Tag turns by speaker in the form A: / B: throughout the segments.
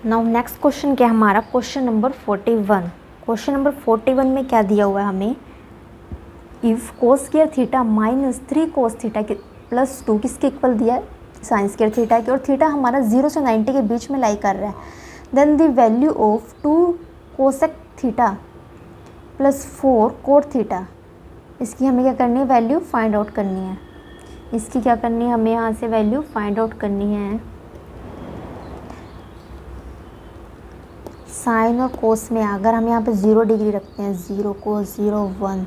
A: Now next question क्या है हमारा, क्वेश्चन नंबर 41। क्वेश्चन नंबर 41 में क्या दिया हुआ है हमें, if cos square theta minus 3 cos theta के प्लस 2 किसके इक्वल दिया है, साइन स्क्वायर थीटा के, और थीटा हमारा 0 से 90 के बीच में लाई कर रहा है, then the value of 2 cosec theta plus 4 cot theta, इसकी हमें क्या करनी है, वैल्यू फाइंड आउट करनी है। इसकी क्या करनी है, हमें यहाँ से वैल्यू फाइंड आउट करनी है। साइन और कोस में अगर हम यहाँ पे 0 डिग्री रखते हैं, 0 कोस 0 1,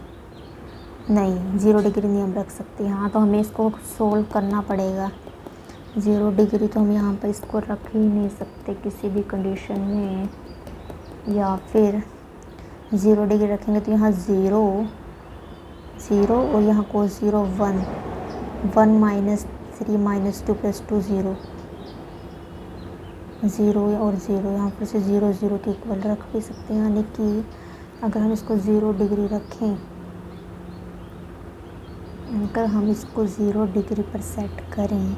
A: नहीं 0 डिग्री नहीं हम रख सकते यहाँ, तो हमें इसको सोल्व करना पड़ेगा। 0 डिग्री तो हम यहाँ पर इसको रख ही नहीं सकते किसी भी कंडीशन में, या फिर 0 डिग्री रखेंगे तो यहाँ 0 0 और यहाँ कोस 0 1, 1 माइनस 3 माइनस 2 प्लस 2 0, 0 और 0 यहाँ पर से 0 0 के इक्वल रख भी सकते हैं, यानी कि अगर हम इसको 0 डिग्री रखें, अगर हम इसको 0 डिग्री पर सेट करें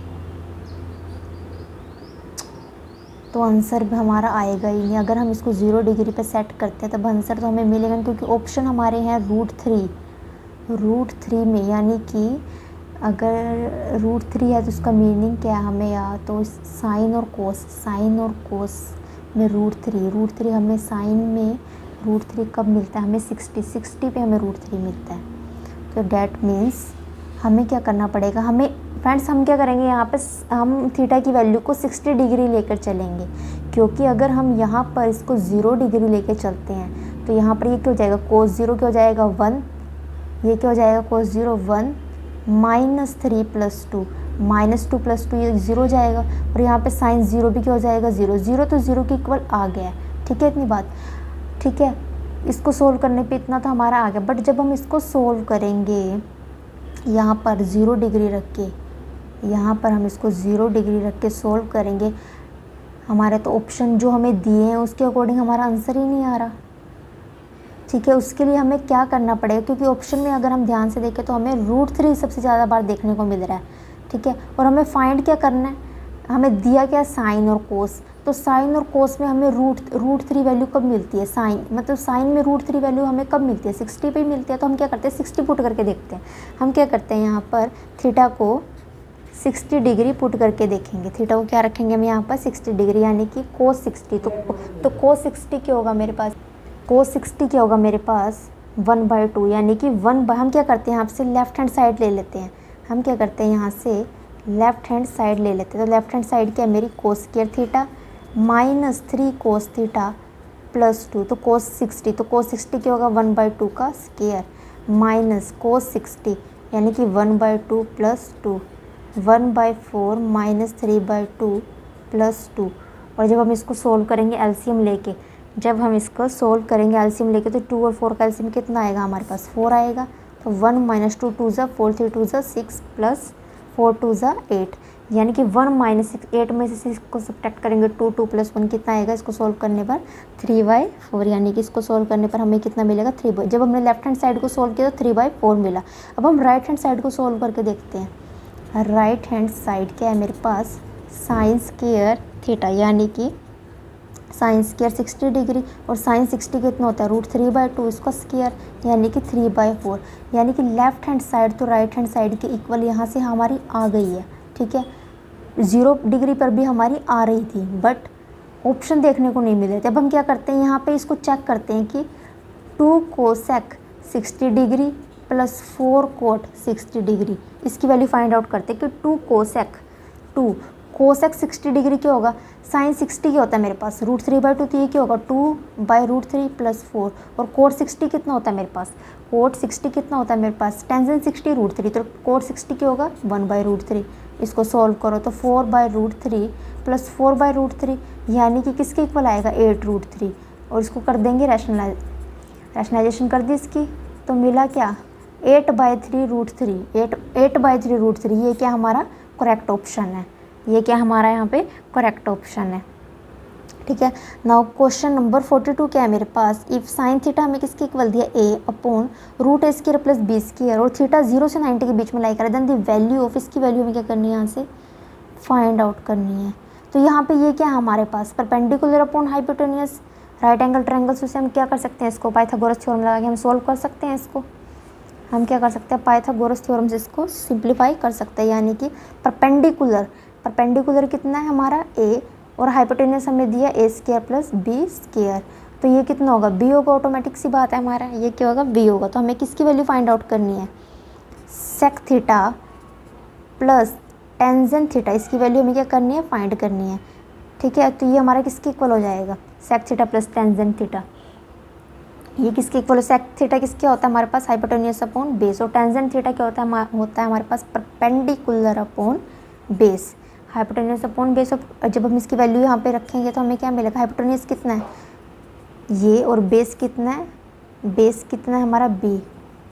A: तो आंसर भी हमारा आएगा ही नहीं। अगर हम इसको 0 डिग्री पर सेट करते हैं तब आंसर तो हमें मिलेगा नहीं, क्योंकि ऑप्शन हमारे हैं रूट थ्री में, यानी कि अगर रूट 3 है तो उसका मीनिंग क्या है हमें, या तो साइन और कोस में रूट 3 हमें साइन में रूट 3 कब मिलता है, हमें 60 पे हमें रूट 3 मिलता है। तो डैट मीन्स हमें क्या करना पड़ेगा, हमें फ्रेंड्स हम क्या करेंगे, यहाँ पे हम थीटा की वैल्यू को 60 डिग्री लेकर चलेंगे, क्योंकि अगर हम यहाँ पर इसको 0 डिग्री लेकर चलते हैं तो यहाँ पर ये क्या हो जाएगा, कोस 0 क्या हो जाएगा 1, ये क्या हो जाएगा कोस 0 1 माइनस 3 प्लस 2, माइनस 2 प्लस 2 ये 0 हो जाएगा, और यहाँ पे साइन 0 भी क्या हो जाएगा 0, 0 तो 0 के इक्वल आ गया है। ठीक है, इतनी बात ठीक है। इसको सोल्व करने पे इतना तो हमारा आ गया, बट जब हम इसको सोल्व करेंगे यहाँ पर 0 डिग्री रख के, यहाँ पर हम इसको 0 डिग्री रख के सोल्व करेंगे, हमारे तो ऑप्शन जो हमें दिए हैं उसके अकॉर्डिंग हमारा आंसर ही नहीं आ रहा। ठीक है, उसके लिए हमें क्या करना पड़ेगा, क्योंकि ऑप्शन में अगर हम ध्यान से देखें तो हमें रूट 3 सबसे ज़्यादा बार देखने को मिल रहा है। ठीक है, और हमें फाइंड क्या करना है, हमें दिया क्या साइन और कोस, तो साइन और कोस में हमें रूट 3 वैल्यू कब मिलती है, साइन मतलब साइन में रूट 3 वैल्यू हमें कब मिलती है, 60 पे ही मिलती है। तो हम क्या करते हैं 60 पुट करके देखते हैं। हम क्या करते हैं यहाँ पर थीटा को 60 डिग्री पुट करके देखेंगे, थीटा को क्या रखेंगे हम यहाँ पर 60 डिग्री, यानी कि कोस 60, तो कोस 60 क्या होगा मेरे पास, कोस 60 क्या होगा मेरे पास 1/2, यानी कि हम क्या करते हैं यहाँ से लेफ्ट हैंड साइड ले लेते हैं, हम क्या करते हैं यहाँ से लेफ्ट हैंड साइड ले लेते हैं। तो लेफ्ट हैंड साइड क्या है मेरी, कोस स्क्वायर थीटा माइनस 3 कोस थीटा प्लस 2, तो कोस 60, तो कोस 60 क्या होगा 1/2 का स्क्वायर माइनस कोस 60, यानी कि 1/2 प्लस 2, 1/4 माइनस 3/2 प्लस 2। और जब हम इसको सोल्व करेंगे एलसीएम लेके, जब हम इसको सोल्व करेंगे एलसीएम लेके, तो 2 और 4 का एलसीएम कितना आएगा हमारे पास 4 आएगा। तो 1 माइनस 2 2 ज़ा 4 3 2 ज़ा 6 प्लस 4 2 ज़ा 8, यानी कि 1 माइनस 8 में से 6 को सब्ट्रैक्ट करेंगे 2 2 प्लस 1 कितना आएगा, इसको सोल्व करने पर 3/4, यानी कि इसको सोल्व करने पर हमें कितना मिलेगा 3, जब हमने लेफ्ट हैंड साइड को सोल्व किया तो 3/4 मिला। अब हम राइट हैंड साइड को सोल्व करके देखते हैं। राइट हैंड साइड क्या है मेरे पास, साइन स्क्वायर थीटा, यानी कि साइन स्क्वायर 60 डिग्री, और साइन 60 कितना होता है √3/2, इसका स्क्वायर यानी कि 3/4, यानी कि लेफ्ट हैंड साइड तो राइट हैंड साइड के इक्वल यहाँ से हमारी आ गई है। ठीक है, 0 डिग्री पर भी हमारी आ रही थी, बट ऑप्शन देखने को नहीं मिल रहे थे। अब हम क्या करते हैं यहाँ पे इसको चेक करते हैं कि 2 cosec 60 degree plus 4 cot 60 degree, इसकी वैल्यू फाइंड आउट करते हैं कि 2 कोसेक 60 डिग्री क्या होगा, साइन 60 क्या होता है मेरे पास √3/2, तो ये क्या होगा 2/√3 प्लस 4, और कोट 60 कितना होता है मेरे पास, कोट 60 कितना होता है मेरे पास, टेंजेंट 60 √3, तो कोट 60 क्या होगा 1/√3। इसको सॉल्व करो तो 4/√3 प्लस 4/√3, यानी कि किसके इक्वल आएगा 8√3, और इसको कर देंगे रैशनलाइजेशन कर दी इसकी, तो मिला क्या 8/3√3, 8/3√3, ये क्या हमारा करेक्ट ऑप्शन है, ये क्या हमारा यहाँ पे करेक्ट ऑप्शन है। ठीक है, नाउ क्वेश्चन नंबर 42 क्या है मेरे पास, इफ़ साइन थीटा हमें किसके इक्वल दिया a/√a² प्लस b², और थीटा 0 से 90 के बीच में लाई करें, देन द वैल्यू ऑफ, इसकी वैल्यू हमें क्या करनी है यहाँ से फाइंड आउट करनी है। तो यहाँ पे ये क्या है हमारे पास, perpendicular upon hypotenuse right angle triangle से हम क्या कर सकते हैं, इसको पाइथागोरस थ्योरम लगा के हम सोल्व कर सकते हैं। इसको हम क्या कर सकते हैं, पाइथागोरस थ्योरम से इसको सिंप्लीफाई कर सकते हैं। यानी कि परपेंडिकुलर कितना है हमारा a और हाइपोटेन्यूस हमें दिया a² प्लस b², तो ये कितना होगा, b होगा। ऑटोमेटिक सी बात है हमारा, ये क्या होगा, b होगा। तो हमें किसकी वैल्यू फाइंड आउट करनी है, sec theta plus tangent theta, इसकी वैल्यू हमें क्या करनी है, फाइंड करनी है। ठीक है, तो ये हमारा किसके इक्वल हो जाएगा, sec theta plus tangent theta. ये किसके इक्वल, सेक थीटा किसके होता है हमारे पास, हाइपोटेन्यूस अपॉन बेस, और टेंजेंट थीटा क्या होता है हमारे पास perpendicular upon base, hypotenuse upon base. और जब हम इसकी वैल्यू यहाँ पे रखेंगे तो हमें क्या मिलेगा, हाइपोटेन्यूस कितना है ये और बेस कितना है, बेस कितना है हमारा b,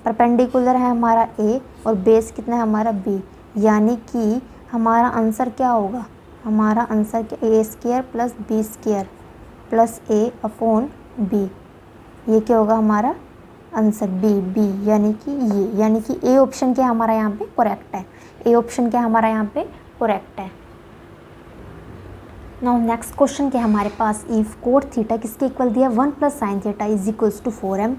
A: परपेंडिकुलर है हमारा a और बेस कितना है हमारा b, यानी कि हमारा आंसर क्या होगा, हमारा answer a² plus b² plus a upon b, ये क्या होगा हमारा आंसर b, यानी कि ए ऑप्शन क्या हमारा यहाँ पे करेक्ट है, ए ऑप्शन क्या हमारा यहाँ पे करेक्ट है। नाउ नेक्स्ट क्वेश्चन क्या हमारे पास, इफ कोट थीटा किसके इक्वल दिया 1 plus sine theta is equals to 4m,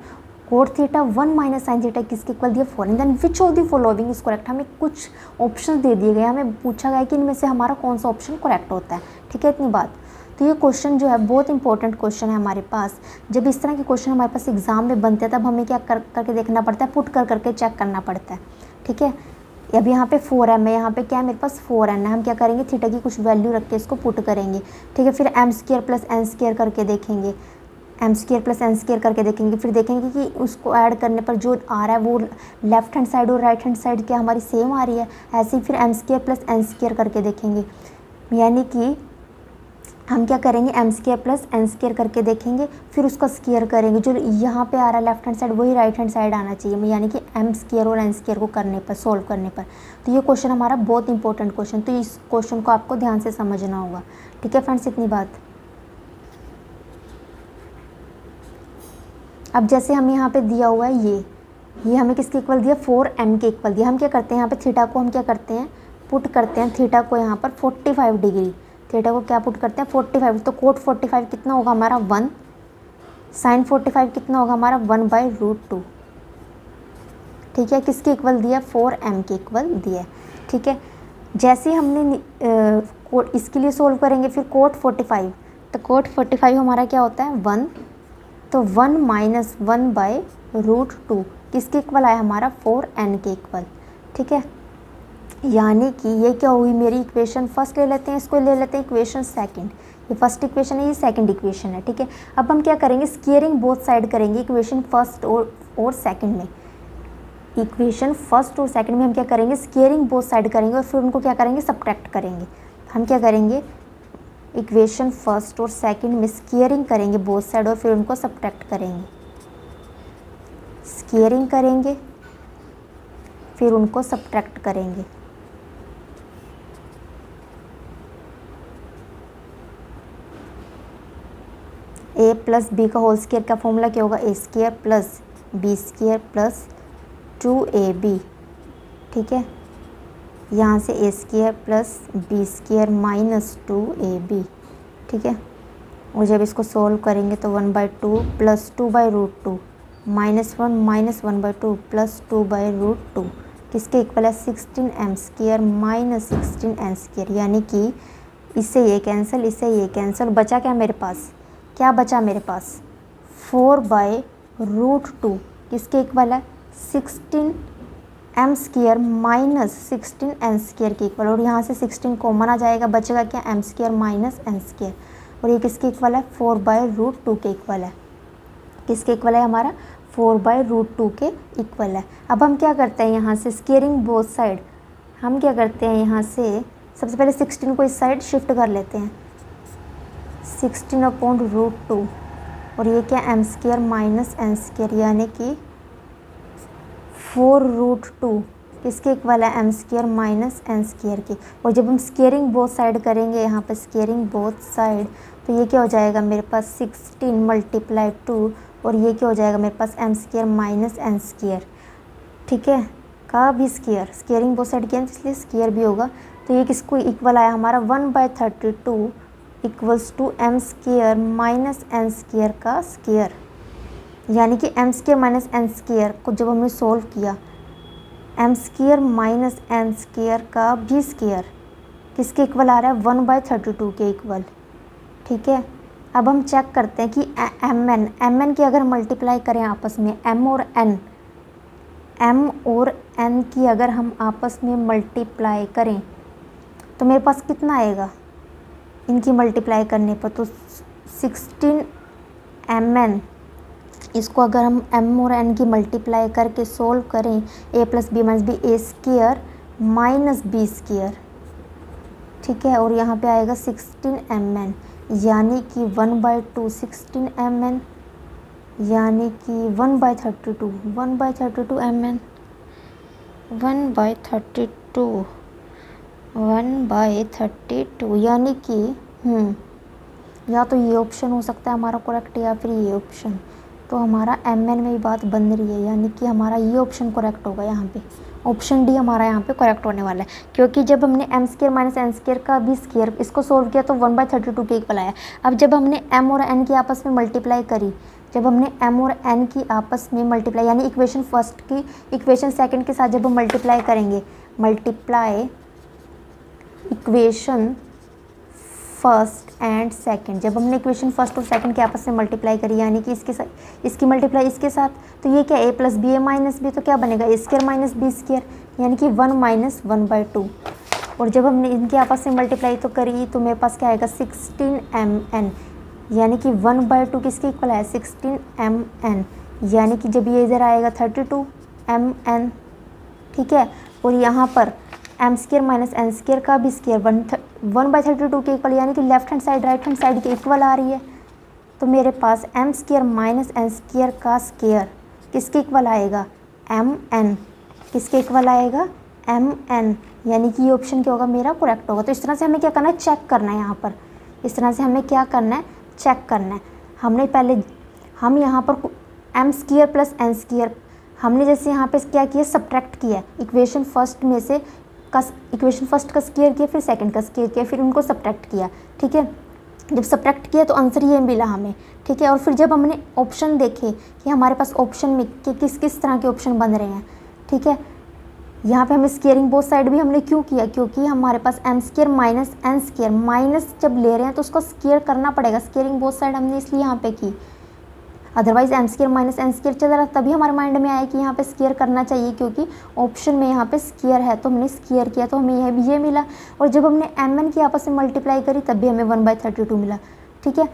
A: cot theta 1 minus sine theta किसके इक्वल दिया 4m, then which of the following is correct. हमें कुछ ऑप्शन दे दिए गए, हमें पूछा गया कि इनमें से हमारा कौन सा ऑप्शन करेक्ट होता है। ठीक है, इतनी बात। तो ये क्वेश्चन जो है बहुत इंपॉर्टेंट क्वेश्चन है हमारे पास। जब इस तरह के क्वेश्चन हमारे पास एग्जाम में बनते हैं तब हमें क्या करके देखना पड़ता है, पुट करके चेक करना पड़ता है। ठीक है, अब यहाँ पे 4m है, यहाँ पे क्या है मेरे पास 4n है, हम क्या करेंगे थीटा की कुछ वैल्यू रख के इसको पुट करेंगे। ठीक है, फिर m² प्लस n² करके देखेंगे, m² प्लस n² करके देखेंगे, फिर देखेंगे कि उसको ऐड करने पर जो आ रहा है वो लेफ्ट हैंड साइड और राइट हैंड साइड क्या हमारी सेम आ रही है, ऐसे ही फिर m² प्लस n² करके देखेंगे। यानी कि हम क्या करेंगे m² प्लस n² करके देखेंगे, फिर उसका स्क्वायर करेंगे, जो यहाँ पे आ रहा है लेफ्ट हैंड साइड वही राइट हैंड साइड आना चाहिए, यानी कि m² और n² को करने पर, सोल्व करने पर। तो ये क्वेश्चन हमारा बहुत इंपॉर्टेंट क्वेश्चन, तो इस क्वेश्चन को आपको ध्यान से समझना होगा। ठीक है फ्रेंड्स, इतनी बात। अब जैसे हम यहाँ पे दिया हुआ है ये हमें किसके इक्वल दिया, 4m के इक्वल दिया। हम क्या करते हैं यहाँ पे थीटा को हम क्या करते हैं, पुट करते हैं थीटा को यहाँ पर 45 डिग्री, थीटा को क्या पुट करते हैं 45, तो कोट 45 कितना होगा हमारा 1, साइन 45 कितना होगा हमारा 1/√2। ठीक है, किसके इक्वल दिया, 4m के इक्वल दिया। ठीक है, जैसे हमने इसके लिए सोल्व करेंगे फिर कोट 45, तो कोट 45 हमारा क्या होता है 1, तो 1 माइनस 1/√2 किसके इक्वल आया हमारा 4n के इक्वल। ठीक है, यानी कि ये क्या हुई मेरी इक्वेशन फर्स्ट ले लेते हैं, इसको ले लेते हैं इक्वेशन सेकंड, ये फर्स्ट इक्वेशन है, ये सेकंड इक्वेशन है। ठीक है, अब हम क्या करेंगे, स्क्वायरिंग बोथ साइड करेंगे इक्वेशन फर्स्ट और सेकंड में, इक्वेशन फर्स्ट और सेकंड में हम क्या करेंगे, स्क्वायरिंग बोथ साइड करेंगे और फिर उनको क्या करेंगे, सब्ट्रैक्ट करेंगे। हम क्या करेंगे, इक्वेशन फर्स्ट और सेकंड में स्क्वायरिंग करेंगे बोथ साइड और फिर उनको सब्ट्रैक्ट करेंगे, स्क्वायरिंग करेंगे फिर उनको सब्ट्रैक्ट करेंगे। a प्लस बी का होल स्क्वायर का फॉर्मूला क्या होगा, a² plus b² plus 2ab। ठीक है, यहाँ से a² plus b² minus 2ab। ठीक है, और जब इसको सोल्व करेंगे तो 1/2 प्लस 2/√2 -1 माइनस 1/2 प्लस 2/√2 किसके इक्वल है 16m² माइनस 16n², यानी कि इससे ये कैंसिल, इससे ये कैंसिल, बचा क्या मेरे पास, क्या बचा मेरे पास 4/√2 किसके इक्वल है 16m² माइनस 16n² के इक्वल, और यहाँ से 16 कॉमन आ जाएगा, बचेगा क्या m² माइनस n², और ये किसके इक्वल है 4/√2 के इक्वल है, किसके इक्वल है हमारा 4/√2 के इक्वल है। अब हम क्या करते हैं, यहाँ से स्क्वायरिंग बोथ साइड, हम क्या करते हैं यहाँ से सबसे पहले 16 को इस साइड शिफ्ट कर लेते हैं, 16/√2 और ये क्या m² माइनस n², यानी कि 4√2 किसके इक्वल है m² माइनस n² के, और जब हम स्क्वायरिंग बोथ साइड करेंगे यहाँ पर स्क्वायरिंग बोथ साइड, तो ये क्या हो जाएगा मेरे पास 16 × 2 और ये क्या हो जाएगा मेरे पास m² माइनस n²। ठीक है, का भी स्क्वायर, स्क्वायरिंग बोथ साइड किया इसलिए स्क्वायर भी होगा। तो ये किसको इक्वल आया हमारा 1/32 equals to M square minus N square का स्क्वायर, यानी कि M square minus N square को जब हमने सोल्व किया, M square minus N square का भी स्क्वायर किसके इक्वल आ रहा है 1/32 के इक्वल। ठीक है, अब हम चेक करते हैं कि एम एन की अगर मल्टीप्लाई करें आपस में, एम और एन की अगर हम आपस में मल्टीप्लाई करें तो मेरे पास कितना आएगा इनकी मल्टीप्लाई करने पर, तो 16 mn, इसको अगर हम m और n की मल्टीप्लाई करके सोल्व करें, a + b - b a square minus b square. ठीक है, और यहाँ पे आएगा 16 mn, यानी कि 1/2 16 mn, यानी कि 1/32 mn, 1/32 यानी कि या तो ये ऑप्शन हो सकता है हमारा करेक्ट या फिर ये ऑप्शन। तो हमारा एम एन में ही बात बन रही है, यानी कि हमारा ये ऑप्शन करेक्ट होगा। यहाँ पे ऑप्शन डी हमारा यहाँ पे करेक्ट होने वाला है, क्योंकि जब हमने M square minus N square का भी स्क्वायर इसको सोल्व किया तो 1/32 के इक्वल आया। अब जब हमने एम और एन की आपस में मल्टीप्लाई करी, जब हमने m और n की आपस में मल्टीप्लाई, यानी इक्वेशन फर्स्ट की इक्वेशन सेकंड के साथ जब हम मल्टीप्लाई करेंगे, multiply equation first and second, जब हमने इक्वेशन फर्स्ट और सेकंड के आपस में मल्टीप्लाई करी, यानी कि इसके साथ इसकी मल्टीप्लाई इसके साथ, तो ये क्या a + b a - b, तो क्या बनेगा a square minus b square, यानी कि 1 - 1/2। और जब हमने इनके आपस में मल्टीप्लाई तो करी तो मेरे पास क्या आएगा 16 mn, यानी कि 1/2 किसके इक्वल है 16 mn, यानी कि जब ये इधर आएगा 32 mn। ठीक है, और यहाँ पर M square minus N square का भी स्क्वायर 1/32 के इक्वल, यानी कि left hand side right hand side के इक्वल आ रही है। तो मेरे पास M square minus N square का स्क्वायर किसके इक्वल आएगा mn, किसके इक्वल आएगा mn, यानी कि ये ऑप्शन क्या होगा मेरा करेक्ट होगा। तो इस तरह से हमें क्या करना है, चेक करना है। यहाँ पर इस तरह से हमें क्या करना है, चेक करना है। हमने पहले हम यहाँ पर M square plus N square, हमने जैसे यहाँ पे क्या किया, सब्ट्रैक्ट किया, इक्वेशन फर्स्ट में से इक्वेशन फर्स्ट का स्क्वायर किया, फिर सेकंड का स्क्वायर किया, फिर उनको सब्ट्रैक्ट किया। ठीक है, जब सब्ट्रैक्ट किया तो आंसर ये मिला हमें। ठीक है, और फिर जब हमने ऑप्शन देखे कि हमारे पास ऑप्शन में किस किस तरह के ऑप्शन बन रहे हैं। ठीक है, यहाँ पे हमें स्क्वेयरिंग बोथ साइड भी हमने क्यों किया, क्योंकि हमारे पास M square minus N square, minus जब ले रहे हैं तो उसको स्क्वेयर करना पड़ेगा, स्क्वेयरिंग बोथ साइड हमने इसलिए यहाँ पे की। Otherwise M square minus N square चल रहा, तभी हमारे माइंड में आया कि यहाँ पे स्क्वेयर करना चाहिए, क्योंकि ऑप्शन में यहाँ पे स्क्वेयर है, तो हमने स्क्वेयर किया तो हमें ये मिला। और जब हमने एम एन की आपस में मल्टीप्लाई करी तब भी हमें 1/32 मिला। ठीक है,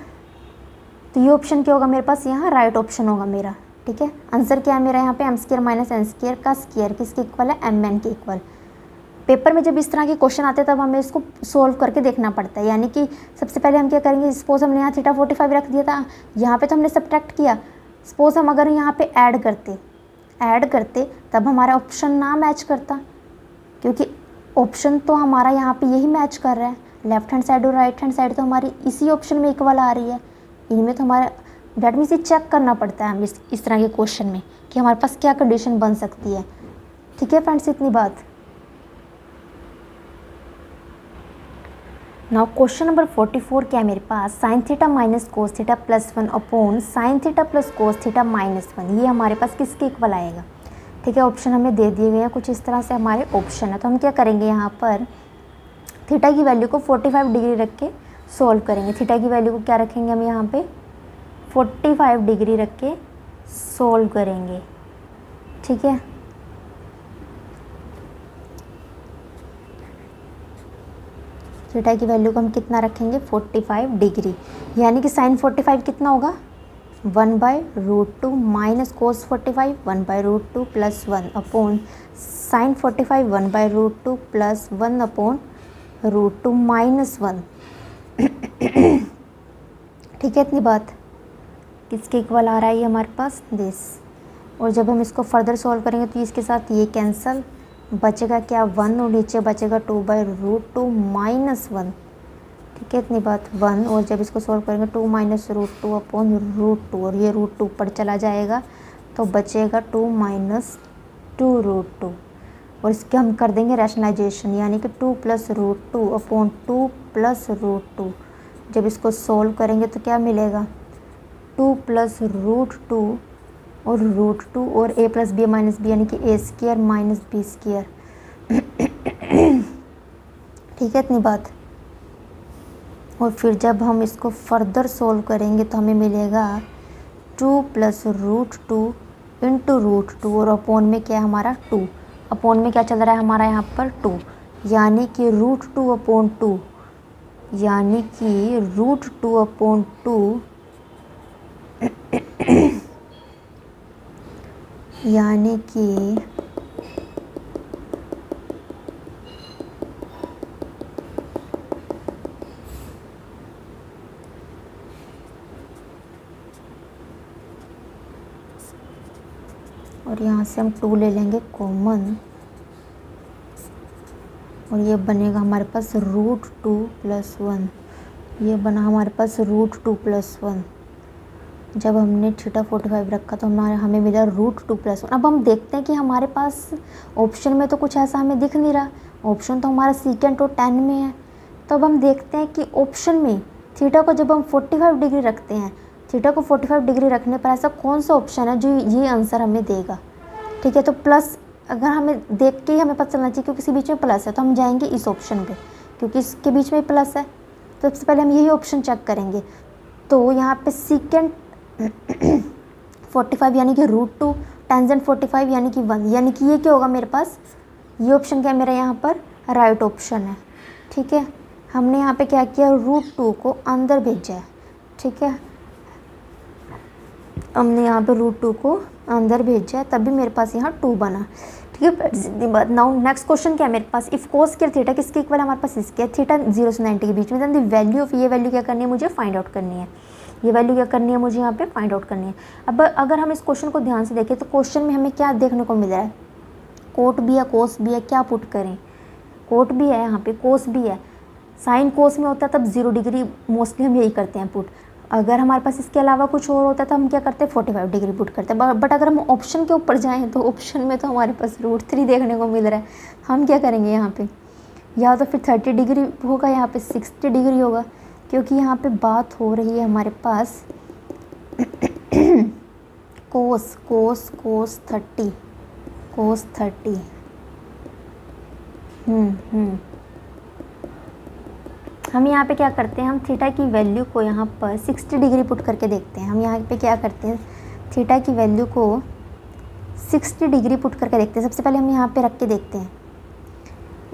A: तो ये ऑप्शन क्या होगा मेरे पास, यहाँ राइट ऑप्शन होगा मेरा। ठीक है, आंसर क्या है मेरा यहाँ पे M square minus N square का स्क्वायर किसके इक्वल है, एम एन के इक्वल। पेपर में जब इस तरह के क्वेश्चन आते हैं तब हमें इसको सोल्व करके देखना पड़ता है। यानी कि सबसे पहले हम क्या करेंगे, सपोज हमने यहाँ थीटा 45 रख दिया था, यहाँ पे तो हमने सब्ट्रैक्ट किया। सपोज हम अगर यहाँ पे ऐड करते तब हमारा ऑप्शन ना मैच करता, क्योंकि ऑप्शन तो हमारा यहाँ पे यही मैच कर रहा है, लेफ्ट हैंड साइड और राइट हैंड साइड तो हमारी इसी ऑप्शन में इक्वल आ रही है। इनमें तो हमारा डेट मीन्स ये चेक करना पड़ता है हमें इस तरह के क्वेश्चन में कि हमारे पास क्या कंडीशन बन सकती है। ठीक है फ्रेंड्स, इतनी बात। नाउ क्वेश्चन नंबर 44 क्या है मेरे पास, sine theta minus cos theta plus 1 upon sine theta plus cos theta minus 1, ये हमारे पास किसके इक्वल आएगा। ठीक है, ऑप्शन हमें दे दिए गए हैं, कुछ इस तरह से हमारे ऑप्शन है। तो हम क्या करेंगे, यहाँ पर थीटा की वैल्यू को 45 डिग्री रख के सोल्व करेंगे। थीटा की वैल्यू को क्या रखेंगे हम यहाँ पे 45 डिग्री रख के सोल्व करेंगे। ठीक है, थीटा की वैल्यू को हम कितना रखेंगे 45 डिग्री, यानी कि साइन 45 कितना होगा 1/√2 minus cos 45 1/√2 plus 1 upon sign 45 1/√2 plus 1 upon √2 minus 1। ठीक है, इतनी बात। किसके इक्वल आ रहा है ये हमारे पास दिस। और जब हम इसको फर्दर सॉल्व करेंगे तो इसके साथ ये कैंसिल, बचेगा क्या 1 और नीचे बचेगा 2/√2 माइनस 1। ठीक है, इतनी बात 1। और जब इसको सॉल्व करेंगे 2 माइनस √2 अपॉन √2, और ये √2 ऊपर चला जाएगा तो बचेगा 2 माइनस 2 √2। और इसके हम कर देंगे रैशनलाइजेशन, यानी कि 2 + √2 अपॉन 2 + √2। जब इसको सोल्व करेंगे तो क्या मिलेगा, 2 + √2 और √2 और a + b - b यानी कि a² - b²। ठीक है, इतनी बात। और फिर जब हम इसको फर्दर सोल्व करेंगे तो हमें मिलेगा 2 + √2 इंटू √2 और अपॉन में क्या है हमारा 2, अपॉन में क्या चल रहा है हमारा यहाँ पर 2, यानी कि √2 अपॉन 2, यानी कि √2 अपॉन 2 यानी कि और यहाँ से हम 2 ले लेंगे कॉमन और ये बनेगा हमारे पास √2 + 1, ये बना हमारे पास √2 + 1। जब हमने थीटा 45 रखा तो हमें मिला √2 + 1। अब हम देखते हैं कि हमारे पास ऑप्शन में तो कुछ ऐसा हमें दिख नहीं रहा, ऑप्शन तो हमारा सेकेंड और 10 में है। तो अब हम देखते हैं कि ऑप्शन में थीटा को जब हम 45 डिग्री रखते हैं, थीटा को 45 डिग्री रखने पर ऐसा कौन सा ऑप्शन है जो ये आंसर हमें देगा। ठीक है, तो प्लस अगर हमें देख के ही हमें पता चलना चाहिए क्योंकि किसी बीच में प्लस है, तो हम जाएंगे इस ऑप्शन पे क्योंकि इसके बीच में प्लस है। तो सबसे पहले हम यही ऑप्शन चेक करेंगे। तो यहाँ पे सेकेंड 45 यानी कि √2, टेंजेंट 45 यानी कि 1, यानी कि ये क्या होगा मेरे पास, ये ऑप्शन क्या है मेरा यहाँ पर राइट ऑप्शन है। ठीक है, हमने यहाँ पे क्या किया, √2 को अंदर भेजा है। ठीक है, हमने यहाँ पे √2 को अंदर भेजा है तभी मेरे पास यहाँ 2 बना। ठीक है, सीधी बात। नाउ नेक्स्ट क्वेश्चन क्या है मेरे पास, इफ कोस स्क्वायर थीटा किसके इक्वल है, हमारे पास इसके थीटा 0 से 90 के बीच में, देन द वैल्यू ऑफ, ये वैल्यू क्या करनी है मुझे फाइंड आउट करनी है, ये वैल्यू क्या करनी है मुझे यहाँ पे फाइंड आउट करनी है। अब अगर हम इस क्वेश्चन को ध्यान से देखें तो क्वेश्चन में हमें क्या देखने को मिल रहा है, कोट भी है कोस भी है, क्या पुट करें, कोट भी है यहाँ पे कोस भी है। साइन कोस में होता है तब 0 डिग्री मोस्टली हम यही करते हैं पुट। अगर हमारे पास इसके अलावा कुछ और होता है तो हम क्या करते हैं 45 डिग्री पुट करते हैं। बट अगर हम ऑप्शन के ऊपर जाएँ तो ऑप्शन में तो हमारे पास √3 देखने को मिल रहा है। हम क्या करेंगे यहाँ पे, या तो फिर 30 डिग्री होगा, यहाँ पे 60 डिग्री होगा, क्योंकि यहाँ पे बात हो रही है हमारे पास कोस 30। हम यहाँ पे क्या करते हैं, हम थीटा की वैल्यू को यहाँ पर 60 डिग्री पुट करके देखते हैं। हम यहाँ पे क्या करते हैं, थीटा की वैल्यू को 60 डिग्री पुट करके देखते हैं। सबसे पहले हम यहाँ पे रख के देखते हैं,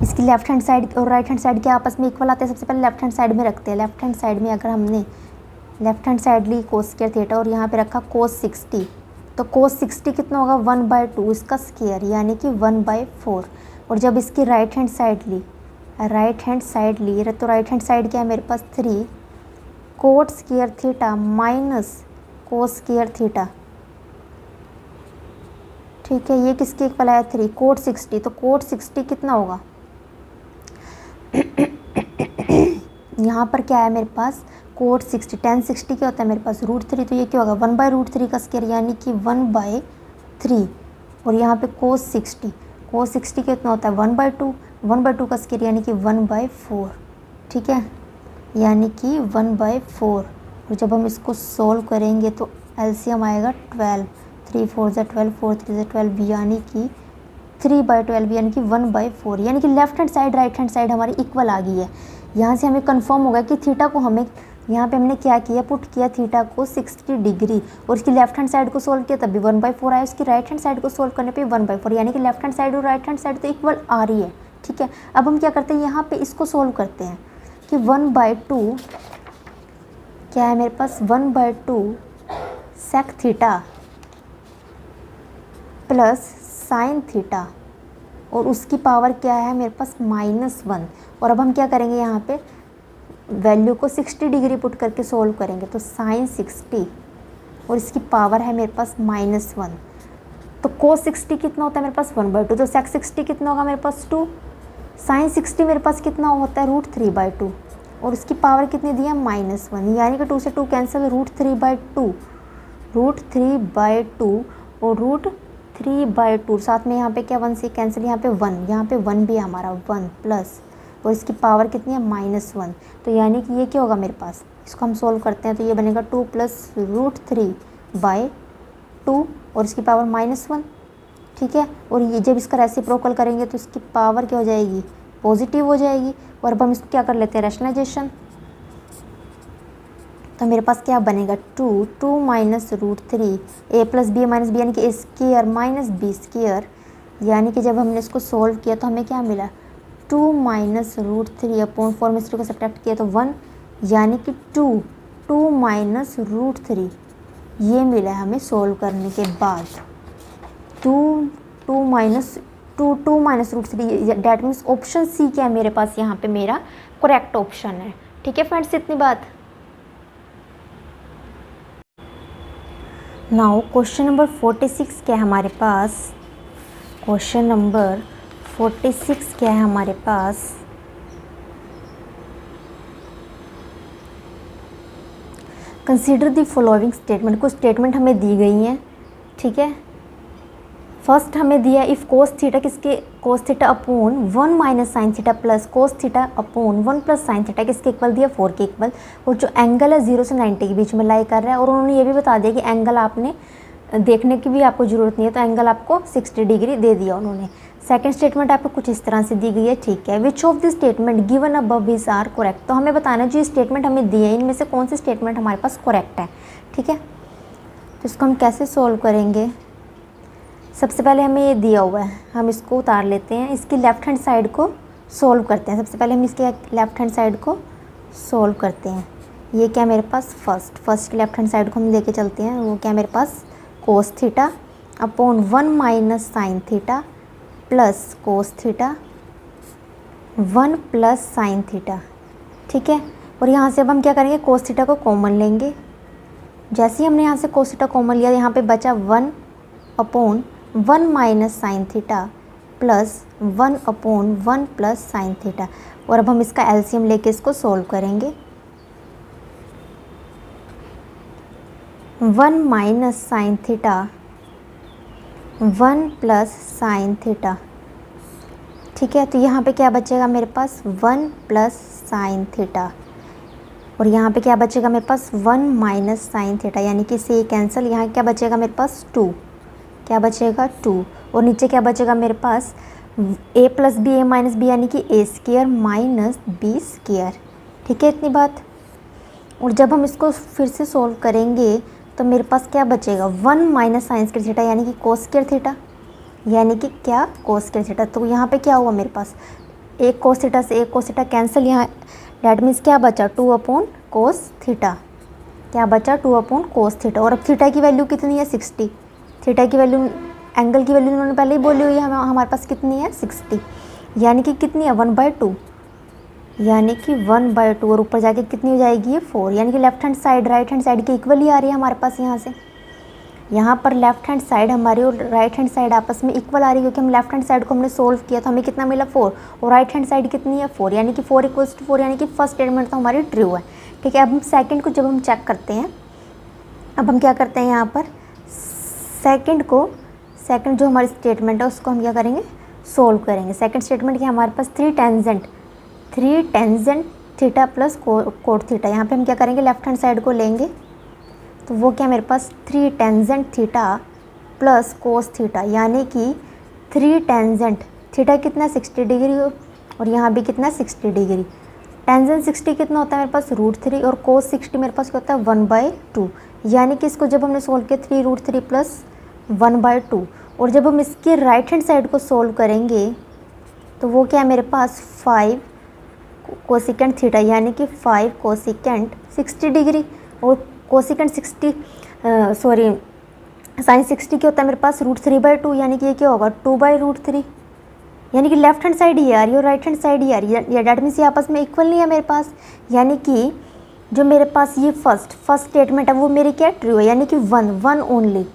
A: इसकी लेफ्ट हैंड साइड और राइट हैंड साइड के आपस में इक्वल आते हैं। सबसे पहले लेफ्ट हैंड साइड में रखते हैं। लेफ्ट हैंड साइड में अगर हमने लेफ्ट हैंड साइड ली कोस स्क्वायर थीटा और यहाँ पे रखा कोस 60, तो कोस 60 कितना होगा 1/2 इसका स्क्वायर यानी कि 1/4। और जब इसकी राइट हैंड साइड ली तो राइट हैंड साइड क्या है मेरे पास 3 coat square theta minus cos square theta. ठीक है, ये किसके इक्वल आया 3 कोट 60, तो कोट 60 कितना होगा यहाँ पर क्या है मेरे पास कोट 60, tan 60 क्या होता है मेरे पास √3, तो ये क्या होगा 1/√3 का स्क्वायर यानी कि 1/3। और यहाँ पे कोस 60 कितना होता है 1/2 का स्क्वायर यानी कि 1/4। ठीक है, यानी कि 1/4। और जब हम इसको सोल्व करेंगे तो एलसीएम आएगा 12, 3 4 = 12, 4 3 = 12 यानी कि 3/12 यानी कि 1/4। यानी कि left hand side right hand side हमारी इक्वल आ गई है। यहाँ से हमें कंफर्म होगा कि थीटा को हमें यहाँ पे हमने क्या किया पुट किया थीटा को 60 डिग्री और इसकी लेफ्ट हैंड साइड को सोल्व किया तब भी 1/4 आया, उसकी राइट हैंड साइड को सोल्व करने पे 1/4 यानी कि लेफ्ट हैंड साइड और राइट हैंड साइड तो इक्वल आ रही है। ठीक है, अब हम क्या करते हैं यहाँ पे इसको सोल्व करते हैं कि 1/2 क्या है मेरे पास 1/2 sec theta plus sine theta और उसकी पावर क्या है मेरे पास -1। और अब हम क्या करेंगे यहाँ पे वैल्यू को 60 डिग्री पुट करके सोल्व करेंगे तो साइन 60 और इसकी पावर है मेरे पास -1। तो कोस 60 कितना होता है मेरे पास 1/2, तो सेक 60 कितना होगा मेरे पास 2, साइन 60 मेरे पास कितना होता है √3/2 और उसकी पावर कितनी दी है -1, यानी कि 2 से 2 कैंसिल √3/2 और 3/2, साथ में यहाँ पे क्या 1 से कैंसिल, यहाँ पे 1, यहाँ पे 1 भी है हमारा, 1 प्लस, और इसकी पावर कितनी है -1। तो यानी कि ये क्या होगा मेरे पास, इसको हम सोल्व करते हैं तो ये बनेगा 2 + √3/2 और इसकी पावर -1, ठीक है। और ये जब इसका रेसिप्रोकल करेंगे तो इसकी पावर क्या हो जाएगी, पॉजिटिव हो जाएगी। और अब हम इसको क्या कर लेते हैं, रैशनलाइजेशन। तो मेरे पास क्या बनेगा, 2 √3 a + b - b यानी कि a² - b², यानी कि जब हमने इसको सोल्व किया तो हमें क्या मिला, 2 - √3/4 में 3 को सब्ट्रैक्ट किया तो 1, यानी कि 2 - √3 ये मिला है हमें सोल्व करने के बाद। 2 -√3, डैट मीन्स ऑप्शन सी क्या है मेरे पास यहाँ पे मेरा करेक्ट ऑप्शन है। ठीक है फ्रेंड्स, इतनी बात। नाउ क्वेश्चन नंबर 46 क्या है हमारे पास, क्वेश्चन नंबर 46 क्या है हमारे पास, कंसीडर द फॉलोइंग स्टेटमेंट। कुछ स्टेटमेंट हमें दी गई हैं, ठीक है। फर्स्ट हमें दिया इफ़ कोस थीटा किसके, कोस theta upon 1 - sine theta plus cos theta upon 1 + sine theta किसके इक्वल दिया, 4 के इक्वल। और जो एंगल है 0 से 90 के बीच में लाई कर रहा है। और उन्होंने ये भी बता दिया कि एंगल आपने देखने की भी आपको ज़रूरत नहीं है, तो एंगल आपको 60 डिग्री दे दिया उन्होंने। सेकंड स्टेटमेंट आपको कुछ इस तरह से दी गई है, ठीक है। Which of the statement given above is are correct. तो हमें बताना जो स्टेटमेंट हमें दिए हैं इनमें से कौन सी स्टेटमेंट हमारे पास करेक्ट है, ठीक है। तो इसको हम कैसे सोल्व करेंगे, सबसे पहले हमें ये दिया हुआ है, हम इसको उतार लेते हैं, इसकी लेफ़्ट हैंड साइड को सोल्व करते हैं। सबसे पहले हम इसके लेफ़्ट हैंड साइड को सोल्व करते हैं। ये क्या मेरे पास फर्स्ट की लेफ़्ट हैंड साइड को हम लेके चलते हैं, वो क्या मेरे पास cos theta upon 1 - sine theta plus cos theta 1 + sine theta, ठीक है। और यहाँ से अब हम क्या करेंगे, कोस थीटा को कॉमन लेंगे। जैसे ही हमने यहाँ से कोस थीटा कॉमन लिया, यहाँ पे बचा 1 upon 1 - sine theta plus 1 upon 1 + sine theta. और अब हम इसका एलसीएम लेके इसको सोल्व करेंगे। 1 - साइन थीटा 1 + साइन थीटा, ठीक है। तो यहाँ पे क्या बचेगा मेरे पास 1 + साइन थीटा। और यहाँ पे क्या बचेगा मेरे पास 1 - साइन थीटा, यानी कि इसे कैंसिल, यहाँ क्या बचेगा मेरे पास 2, क्या बचेगा 2। और नीचे क्या बचेगा मेरे पास a + b a - b यानी कि a² - b², ठीक है, इतनी बात। और जब हम इसको फिर से सोल्व करेंगे तो मेरे पास क्या बचेगा 1 - साइन² थीटा यानी कि cos² थीटा, यानी कि क्या cos² थीटा। तो यहाँ पे क्या हुआ मेरे पास, एक cos थीटा से एक cos थीटा कैंसिल, यहाँ डैट मीन्स क्या बचा 2/cos थीटा, क्या बचा 2/cos थीटा। और अब थीटा की वैल्यू कितनी है 60, थीटा की वैल्यू एंगल की वैल्यू उन्होंने पहले ही बोली हुई है, हमारे पास कितनी है 60, यानी कि कितनी है 1/2, यानी कि 1/2। और ऊपर जाके कितनी हो जाएगी ये 4, यानी कि left hand side right hand side के इक्वल ही आ रही है हमारे पास। यहाँ से यहाँ पर लेफ्ट हैंड साइड हमारी और राइट हैंड साइड आपस में इक्वल आ रही है, क्योंकि हम लेफ्ट हैंड साइड को हमने सोल्व किया तो हमें कितना मिला 4, और राइट हैंड साइड कितनी है 4, यानी कि 4 = 4, यानी कि फर्स्ट स्टेटमेंट तो हमारी ट्रू है, ठीक है। अब हम सेकंड को जब हम चेक करते हैं, अब हम क्या करते हैं यहाँ पर सेकंड जो हमारी स्टेटमेंट है उसको हम क्या करेंगे, सोल्व करेंगे। सेकंड स्टेटमेंट क्या हमारे पास 3 tangent theta plus cot theta. यहाँ पे हम क्या करेंगे, लेफ्ट हैंड साइड को लेंगे तो वो क्या मेरे पास 3 tangent theta plus cos theta, यानी कि 3 टेंजेंट थीटा कितना 60 डिग्री और यहाँ भी कितना 60 डिग्री। टेंजेंट 60 कितना होता है मेरे पास √3 और कोस 60 मेरे पास क्या होता है 1/2, यानी कि इसको जब हमने सोल्व किया 3√3 + 1/2। और जब हम इसके राइट हैंड साइड को सोल्व करेंगे तो वो क्या है मेरे पास 5 कोसिकेंट थीटा, यानी कि 5 कोसिकेंट 60 डिग्री। और कोसिकेंट साइन 60 क्या होता है मेरे पास √3/2, यानी कि ये क्या होगा 2/√3, यानी कि लेफ्ट हैंड साइड ये आ रही है और राइट हैंड साइड ये आ रही है, डैट मीन्स ये आपस में इक्वल नहीं है मेरे पास, यानी कि जो मेरे पास ये फर्स्ट स्टेटमेंट है वो मेरी क्या ट्रू है, यानी कि 1 ओनली।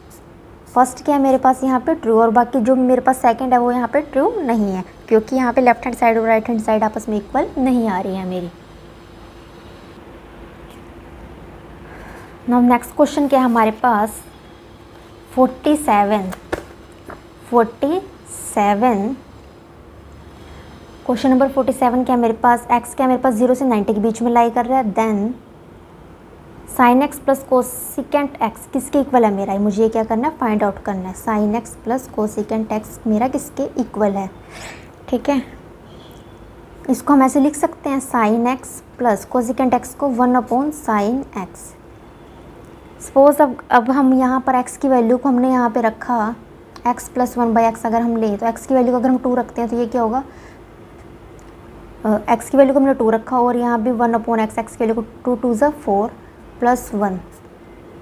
A: फर्स्ट क्या है मेरे पास यहाँ पे ट्रू, और बाकी जो मेरे पास सेकंड है वो यहाँ पे ट्रू नहीं है, क्योंकि यहाँ पे लेफ्ट हैंड साइड और राइट हैंड साइड आपस में इक्वल नहीं आ रही है मेरी। नाउ नेक्स्ट क्वेश्चन क्या है हमारे पास 47 47, क्वेश्चन नंबर 47 क्या मेरे पास x क्या मेरे पास 0 से 90 के बीच में लाई कर रहा है। Then sine X plus cosecant X किसके इक्वल है मेरा, मुझे ये क्या करना है, फाइंड आउट करना है। Sign X plus cosecant x मेरा किसके इक्वल है, ठीक है। इसको हम ऐसे लिख सकते हैं, sign X plus cosecant x को 1/sin एक्स। सपोज अब हम यहाँ पर x की वैल्यू को हमने यहाँ पे रखा x + 1/x अगर हम लें तो x की वैल्यू को अगर हम 2 रखते हैं तो ये क्या होगा, x की वैल्यू को हमने 2 रखा और यहाँ भी 1/x, x की वैल्यू को 2 2 ज़ा 4 + 1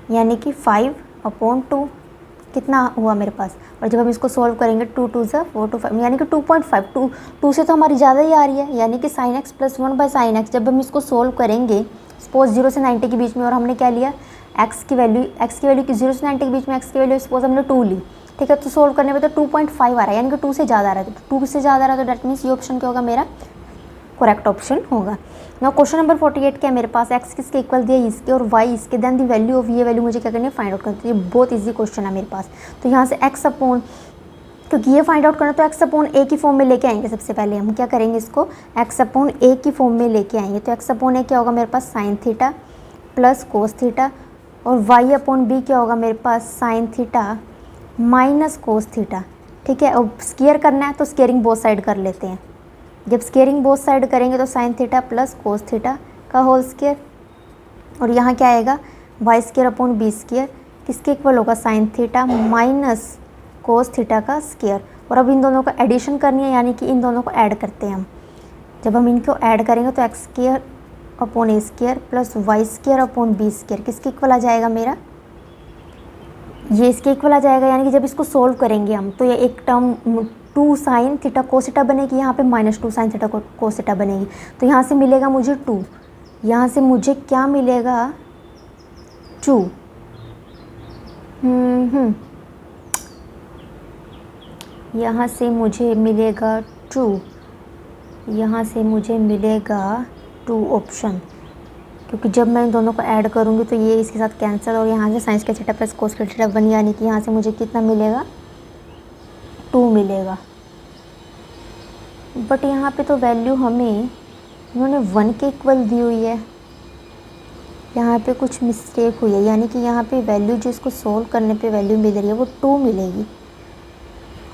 A: यानी कि 5/2 कितना हुआ मेरे पास। और जब हम इसको सॉल्व करेंगे 2 2 ज़ा 4 2 5 यानी कि 2.5, 2 से तो हमारी ज़्यादा ही आ रही है, यानी कि sin x + 1/sin x। जब हम इसको सॉल्व करेंगे सपोज 0 से 90 के बीच में, और हमने क्या लिया, x की वैल्यू की 0 से 90 के बीच में x की वैल्यू सपोज हमने 2 ली, ठीक है। तो सॉल्व करने पे तो 2.5 आ रहा है, यानी कि 2 से ज़्यादा आ रहा है। तो 2 से ज़्यादा आ रहा है तो डैट मीन्स ये ऑप्शन क्या होगा, मेरा करेक्ट ऑप्शन होगा। नाउ क्वेश्चन नंबर 48 क्या मेरे पास x किसके इक्वल दिया, इसके और y इसके, देन दी वैल्यू ऑफ, ये वैल्यू मुझे क्या करनी है, फाइंड आउट करनी है। ये बहुत इजी क्वेश्चन है मेरे पास। तो यहाँ से x अपॉन, क्योंकि ये फाइंड आउट करना तो x अपॉन a की फॉर्म में लेके आएंगे। सबसे पहले हम क्या करेंगे, इसको x अपॉन a की फॉर्म में लेके आएंगे। तो x अपॉन a क्या होगा मेरे पास, sine theta plus cos theta, और y अपॉन b क्या होगा मेरे पास, sine theta minus cos theta, ठीक है। अब स्केयर करना है तो स्केयरिंग बोथ साइड कर लेते हैं। जब स्केयरिंग बोथ साइड करेंगे तो sine theta plus cos theta का होल स्केयर, और यहाँ क्या आएगा, Y square upon B square किसके इक्वल होगा, sine theta minus cos theta का स्केयर। और अब इन दोनों का एडिशन करनी है, यानी कि इन दोनों को ऐड करते हैं हम। जब हम इनको ऐड करेंगे तो X square upon A square plus Y square upon B square किसके इक्वल आ जाएगा मेरा, ये इसके इक्वल आ जाएगा। यानी कि जब इसको सोल्व करेंगे हम तो ये एक term 2 sine theta cos theta बनेगी, यहाँ पे -2 साइन थीटा कोस थीटा बनेगी। तो यहाँ से मिलेगा मुझे 2, यहाँ से मुझे क्या मिलेगा, 2 यहाँ से मुझे मिलेगा 2, यहाँ से मुझे मिलेगा 2 ऑप्शन, क्योंकि जब मैं इन दोनों को ऐड करूँगी तो ये इसके साथ कैंसिल, और यहाँ से साइंस का थीटा प्लस कोस का थीटा 1, यानी कि यहाँ से मुझे कितना मिलेगा, 2 मिलेगा। बट यहाँ पे तो वैल्यू हमें उन्होंने 1 के इक्वल दी हुई है, यहाँ पे कुछ मिस्टेक हुई है। यानी कि यहाँ पे वैल्यू जो इसको सोल्व करने पे वैल्यू मिल रही है वो 2 मिलेगी,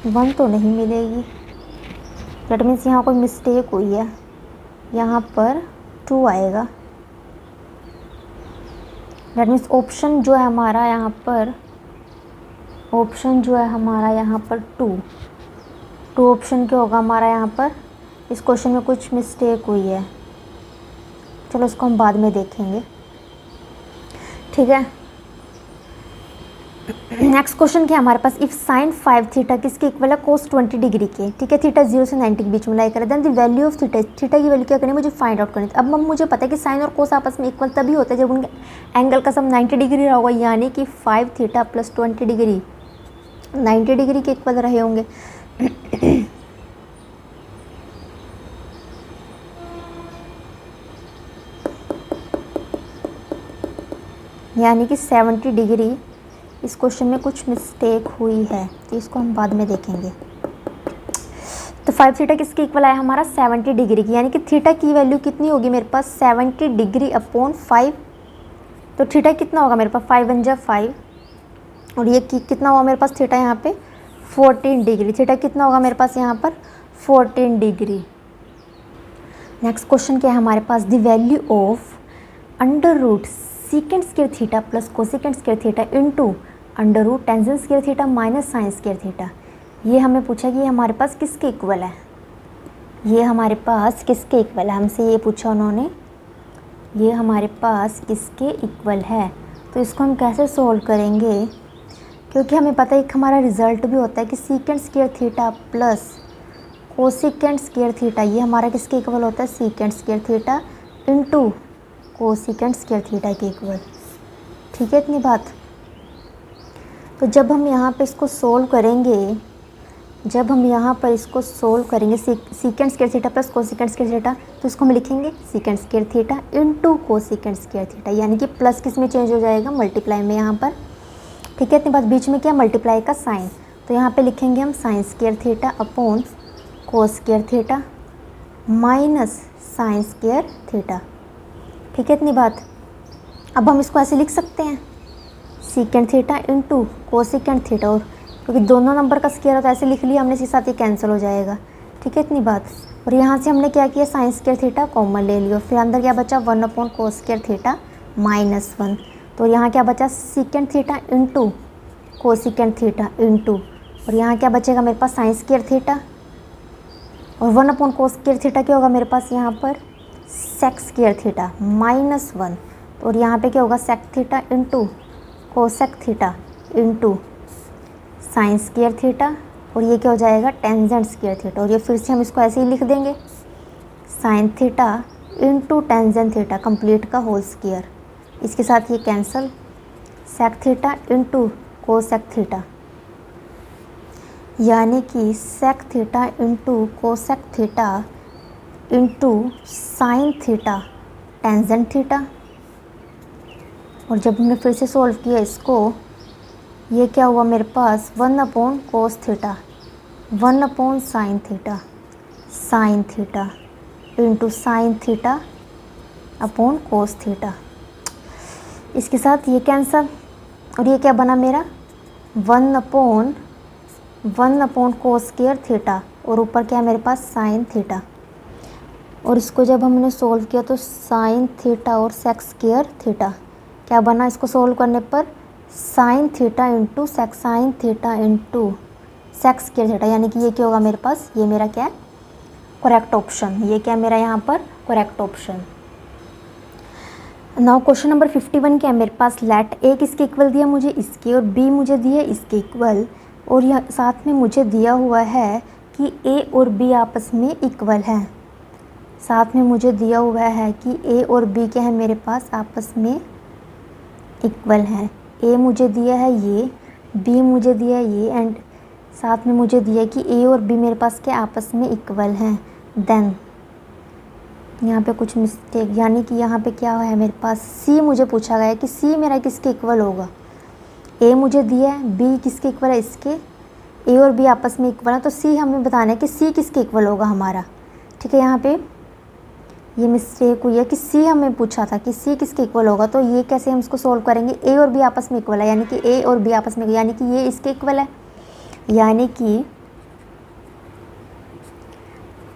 A: 1 तो नहीं मिलेगी। दैट मीन्स यहाँ कोई मिस्टेक हुई है, यहाँ पर 2 आएगा। दैट मीन्स ऑप्शन जो है हमारा यहाँ पर, ऑप्शन जो है हमारा यहाँ पर 2 ऑप्शन क्या होगा हमारा यहाँ पर। इस क्वेश्चन में कुछ मिस्टेक हुई है, चलो इसको हम बाद में देखेंगे, ठीक है। नेक्स्ट क्वेश्चन क्या है हमारे पास, इफ़ साइन 5 थीटा किसके इक्वल है, कोस 20 डिग्री के, ठीक है। थीटा 0 से 90 के बीच में लाई करें, then the value of theta, theta की वैल्यू क्या करनी है, मुझे फाइंड आउट करनी है। अब मुझे पता है कि साइन और कोस आपस में इक्वल तभी होता है जब उनके एंगल का सम 90 डिग्री रहा होगा, यानी कि 5 थीटा प्लस 20 डिग्री 90 डिग्री के इक्वल रहे होंगे। यानी कि 70 डिग्री। इस क्वेश्चन में कुछ मिस्टेक हुई है तो इसको हम बाद में देखेंगे। तो 5 थीटा किसके इक्वल आया हमारा, 70 डिग्री की, यानी कि थीटा की वैल्यू कितनी होगी मेरे पास, 70 डिग्री अपॉन 5। तो थीटा कितना होगा मेरे पास, 5 × 5, और ये कितना हुआ मेरे पास थीटा यहाँ पे 14 डिग्री। थीटा कितना होगा मेरे पास यहाँ पर 14 डिग्री। नेक्स्ट क्वेश्चन क्या है हमारे पास, the value of √ secant square theta plus cosecant square theta into √ tangent square theta minus sine square theta. ये हमें पूछा कि ये हमारे पास किसके इक्वल है, ये हमारे पास किसके इक्वल है, हमसे ये पूछा उन्होंने, ये हमारे पास किसके इक्वल है। तो इसको हम कैसे सोल्व करेंगे, क्योंकि हमें पता है कि हमारा रिजल्ट भी होता है कि secant square theta plus cosecant square theta, ये हमारा किसके इक्वल होता है, secant square theta into cosecant square theta के इक्वल, ठीक है इतनी बात। तो जब हम यहाँ पे इसको सोल्व करेंगे, जब हम यहाँ पर इसको सोल्व करेंगे secant square theta plus cosecant square theta, तो इसको हम लिखेंगे secant square theta into cosecant square theta, यानी कि प्लस किस में चेंज हो जाएगा, मल्टीप्लाई में यहाँ पर, ठीक है इतनी बात। बीच में क्या, मल्टीप्लाई का साइन, तो यहाँ पे लिखेंगे हम sign square theta upon cos square theta minus sine square theta. ठीक है इतनी बात। अब हम इसको ऐसे लिख सकते हैं secant theta into cosecant theta, और क्योंकि दोनों नंबर का स्क्वायर होता है ऐसे लिख लिया हमने, इसके साथ ही कैंसिल हो जाएगा। ठीक है इतनी बात। और यहाँ से हमने क्या किया साइन स्क्वायर थीटा कॉमन ले लिया, फिर अंदर क्या बचा 1 upon cos square theta minus 1। तो यहाँ क्या बचा secant theta into cosecant theta into, और यहाँ क्या बचेगा मेरे पास साइन स्क्वायर थीटा, और 1 अपॉन कोस स्क्वायर थीटा क्या होगा मेरे पास यहाँ पर सेक स्क्वायर थीटा माइनस 1। और यहाँ पे क्या होगा sec theta into cosec theta into sine square theta, और ये क्या हो जाएगा टेंजेंट स्क्वायर थीटा। और ये फिर से हम इसको ऐसे ही लिख देंगे sine theta into tangent theta complete का होल स्क्वायर, इसके साथ ये cancel, sec theta into cosec theta, यानी कि sec theta into cosec theta into sine theta tangent theta. और जब हमने फिर से सॉल्व किया इसको, ये क्या हुआ मेरे पास 1 अपॉन कोस theta 1 upon sine theta into sine theta upon cos theta, इसके साथ ये कैंसल, और ये क्या बना मेरा 1 अपॉन कोस स्क्वायर थीटा, और ऊपर क्या है मेरे पास साइन थीटा। और इसको जब हमने सॉल्व किया तो साइन थीटा और सेक स्क्वायर थीटा क्या बना, इसको सॉल्व करने पर sine theta into sec sine theta into sec square theta, यानी कि ये क्या होगा मेरे पास, ये मेरा क्या है करेक्ट ऑप्शन, ये क्या मेरा यहाँ पर correct option. Now question number 51 क्या है मेरे पास, लेट ए किसके इक्वल दिया मुझे इसके, और बी मुझे दिया इसके इक्वल, और यह साथ में मुझे दिया हुआ है कि ए और बी आपस में इक्वल हैं। साथ में मुझे दिया हुआ है कि ए और बी क्या है मेरे पास आपस में इक्वल हैं। ए मुझे दिया है ये, बी मुझे दिया है ये, एंड साथ में मुझे दिया है कि ए और बी मेरे पास क्या आपस में इक्वल हैं। देन यहाँ पे कुछ मिस्टेक, यानी कि यहाँ पे क्या है मेरे पास सी मुझे पूछा गया है कि सी मेरा किसके इक्वल होगा। ए मुझे दिया है, बी किसके इक्वल है इसके, ए और बी आपस में इक्वल है, तो सी हमें बताना है कि सी किसके इक्वल होगा हमारा। ठीक है, यहाँ पे ये मिस्टेक हुई है कि सी हमें पूछा था कि सी किसके इक्वल होगा, तो ये कैसे हम इसको सोल्व करेंगे, ए और बी आपस में इक्वल है, यानी कि ए और बी आपस में, यानी कि ये इसके इक्वल है, यानी कि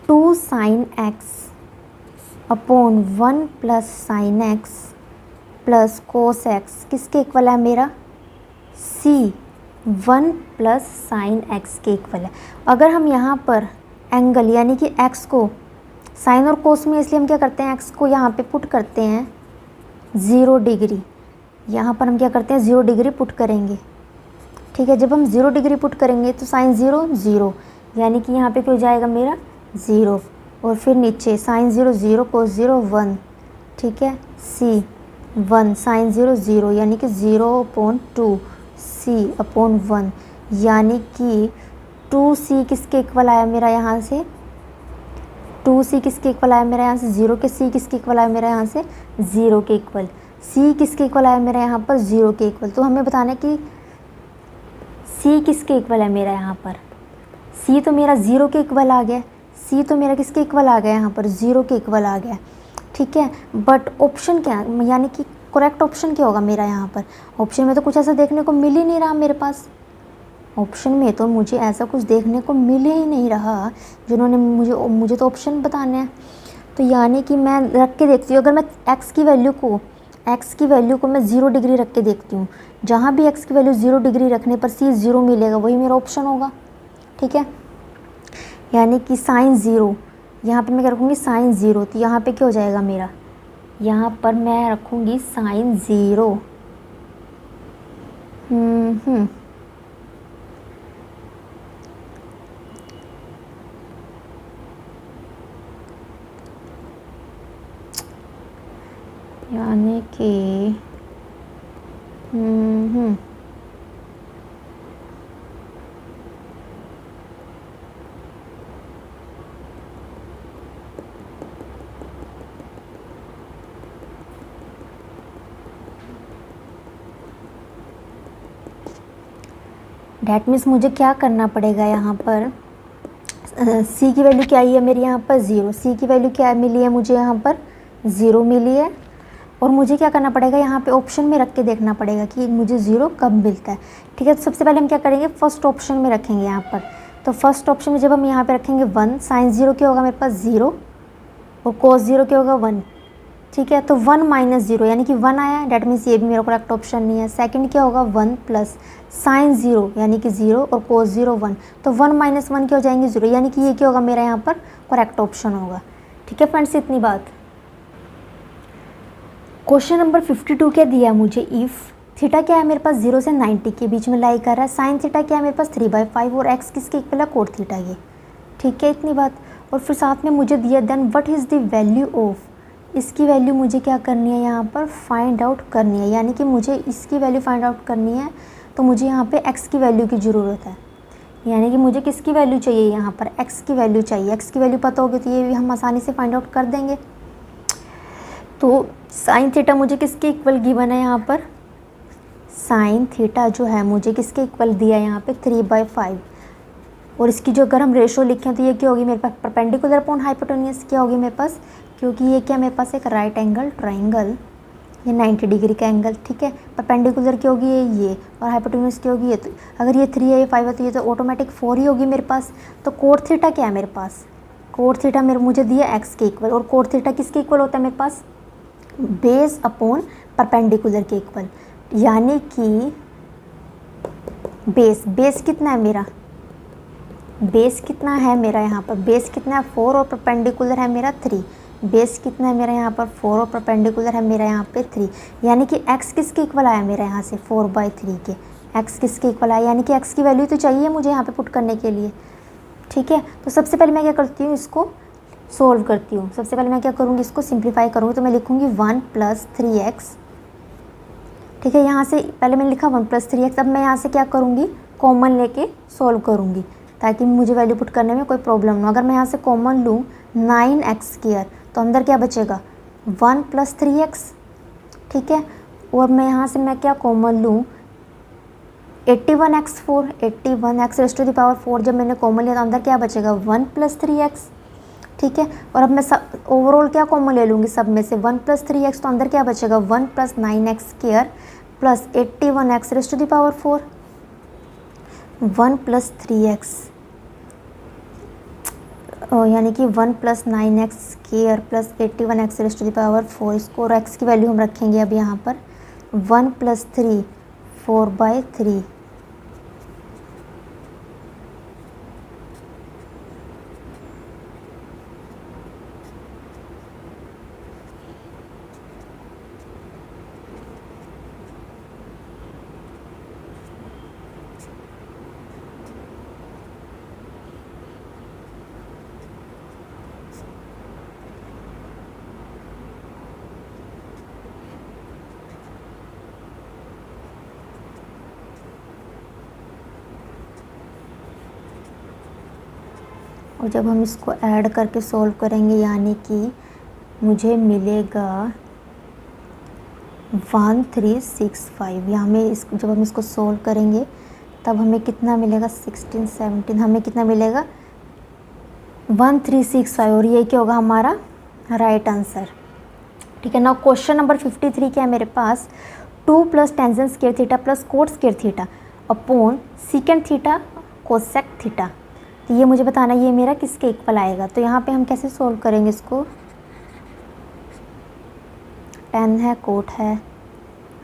A: 2 sine x upon 1 plus sign X plus cos x किसके इक्वल है मेरा, सी 1 प्लस साइन एक्स के इक्वल है। अगर हम यहाँ पर एंगल यानी कि एक्स को साइन और कोस में, इसलिए हम क्या करते हैं एक्स को यहाँ पे पुट करते हैं 0 डिग्री, यहाँ पर हम क्या करते हैं 0 डिग्री पुट करेंगे। ठीक है, जब हम 0 डिग्री पुट करेंगे तो साइन 0 0, यानी कि यहाँ पे क्या हो जाएगा मेरा 0, और फिर नीचे साइन 0 0 कोस 0 1। ठीक है, सी 1 साइन 0 0, यानी कि 0/2 सी अपॉन 1, यानी कि 2c किसके इक्वल आया मेरा यहाँ से, 2c किसके इक्वल आया मेरा यहाँ से 0 के, c किसके इक्वल आया मेरा यहाँ से 0 के इक्वल, c किसके इक्वल आया मेरा यहाँ पर 0 के इक्वल। तो हमें बताना है कि c किसके इक्वल है मेरा यहाँ पर, c तो मेरा 0 के इक्वल आ गया, c तो मेरा किसके इक्वल आ गया यहाँ पर 0 के इक्वल आ गया। ठीक है, बट ऑप्शन क्या, यानी कि करेक्ट ऑप्शन क्या होगा मेरा यहाँ पर, ऑप्शन में तो कुछ ऐसा देखने को मिल ही नहीं रहा मेरे पास, ऑप्शन में तो मुझे ऐसा कुछ देखने को मिल ही नहीं रहा जिन्होंने मुझे तो ऑप्शन बताने हैं। तो यानी कि मैं रख के देखती हूँ, अगर मैं x की वैल्यू को मैं 0 डिग्री रख के देखती हूँ, जहाँ भी x की वैल्यू 0 डिग्री रखने पर c 0 मिलेगा, वही मेरा ऑप्शन होगा। ठीक है, यानी कि साइन 0, यहाँ पे मैं क्या रखूँगी साइन 0, तो यहाँ पे क्या हो जाएगा मेरा, यहाँ पर मैं रखूँगी साइन 0। यानी कि डैट मीन्स मुझे क्या करना पड़ेगा यहाँ पर, सी की वैल्यू क्या आई है मेरी यहाँ पर 0, सी की वैल्यू क्या मिली है मुझे यहाँ पर 0 मिली है। और मुझे क्या करना पड़ेगा यहाँ पे ऑप्शन में रख के देखना पड़ेगा कि मुझे 0 कब मिलता है। ठीक है, तो सबसे पहले हम क्या करेंगे, फर्स्ट ऑप्शन में रखेंगे यहाँ पर। तो फर्स्ट ऑप्शन में जब हम यहाँ पे रखेंगे 1, साइन 0 क्या होगा मेरे पास 0 और कोस 0 क्या होगा 1। ठीक है, तो 1 माइनस 0 यानी कि 1 आया, डैट मीन्स ये भी मेरा करेक्ट ऑप्शन नहीं है। सेकंड क्या होगा 1 प्लस साइन 0 यानी कि 0 और कोस 0 1, तो 1 माइनस 1 क्या हो जाएंगे 0, यानी कि ये क्या होगा मेरा यहाँ पर करेक्ट ऑप्शन होगा। ठीक है फ्रेंड्स, इतनी बात। क्वेश्चन नंबर 52 क्या दिया है मुझे, इफ़ थीटा क्या है मेरे पास 0 से 90 के बीच में लाई कर रहा है, साइन थीटा क्या है मेरे पास 3/5 और एक्स किसके इक्वल है कोट थीटा ये। ठीक है, इतनी बात। और फिर साथ में मुझे दिया then what is the value of, इसकी वैल्यू मुझे क्या करनी है यहाँ पर फाइंड आउट करनी है, यानी कि मुझे इसकी वैल्यू फाइंड आउट करनी है। तो मुझे यहाँ पे x की वैल्यू की ज़रूरत है, यानी कि मुझे किसकी वैल्यू चाहिए यहाँ पर x की वैल्यू चाहिए। x की वैल्यू पता होगी तो ये भी हम आसानी से फाइंड आउट कर देंगे। तो साइन थीटा मुझे किसके इक्वल गिवन है यहाँ पर, साइन थीटा जो है मुझे किसके इक्वल दिया है यहाँ पे 3/5। और इसकी जो अगर हम रेशो लिखें तो ये क्या होगी मेरे पास परपेंडिकुलर अपॉन हाइपोटेन्यूस क्या होगी मेरे पास, क्योंकि ये क्या मेरे पास एक राइट एंगल ट्राइंगल, ये 90 डिग्री का एंगल। ठीक है, परपेंडिकुलर क्या होगी ये और हाइपोटेन्यूस क्या होगी ये। तो अगर ये 3 है ये 5 है तो ये तो ऑटोमेटिक 4 ही होगी मेरे पास। तो कोट थीटा क्या है मेरे पास, कोट थीटा मेरे मुझे दिया x के इक्वल, और कोट थीटा किसके इक्वल होता है मेरे पास बेस अपॉन परपेंडिकुलर के इक्वल, यानी कि बेस कितना है मेरा, बेस कितना है मेरा यहाँ पर, बेस कितना है 4 और परपेंडिकुलर है मेरा 3। बेस कितना है मेरा यहाँ पर 4 और परपेंडिकुलर है मेरा यहाँ पे 3, यानी कि x किसके इक्वल आया मेरा यहाँ से 4/3 के, x किसके इक्वल आया, यानी कि x की वैल्यू तो चाहिए मुझे यहाँ पे पुट करने के लिए। ठीक है, तो सबसे पहले मैं क्या करती हूँ, इसको सोल्व करती हूँ। सबसे पहले मैं क्या करूँगी, इसको सिंप्लीफाई करूँगी। तो मैं लिखूँगी 1 + 3x। ठीक है, यहाँ से पहले मैंने लिखा 1 + 3x। अब मैं यहाँ से क्या करूँगी, कॉमन लेके सोल्व करूँगी ताकि मुझे वैल्यू पुट करने में कोई प्रॉब्लम ना हो। अगर मैं यहाँ से कॉमन लूँ 9x² तो अंदर क्या बचेगा 1 + 3x। ठीक है, और मैं यहाँ से मैं क्या कॉमन लूँ 81x4, 81x⁴ जब मैंने कॉमन लिया तो अंदर क्या बचेगा 1 + 3x। ठीक है, और अब मैं सब ओवरऑल क्या कॉमन ले लूँगी सब में से 1 + 3x, तो अंदर क्या बचेगा 1 + 9x² + 81x⁴, 1 + 3x यानी कि 1 + 9x² + 81x⁴। इसको और x की वैल्यू हम रखेंगे अब यहाँ पर 1 + 3 4/3। और जब हम इसको ऐड करके सॉल्व करेंगे यानी कि मुझे मिलेगा 1365। यहाँ में जब हम इसको सॉल्व करेंगे तब हमें कितना मिलेगा 16 17, हमें कितना मिलेगा 1365, और ये क्या होगा हमारा राइट आंसर। ठीक है, नाउ क्वेश्चन नंबर 53 क्या है मेरे पास, 2 + tan² theta + cot² theta upon secant theta cosec theta. तो ये मुझे बताना ये मेरा किसके इक्वल आएगा। तो यहाँ पे हम कैसे सोल्व करेंगे इसको, tan है कोट है,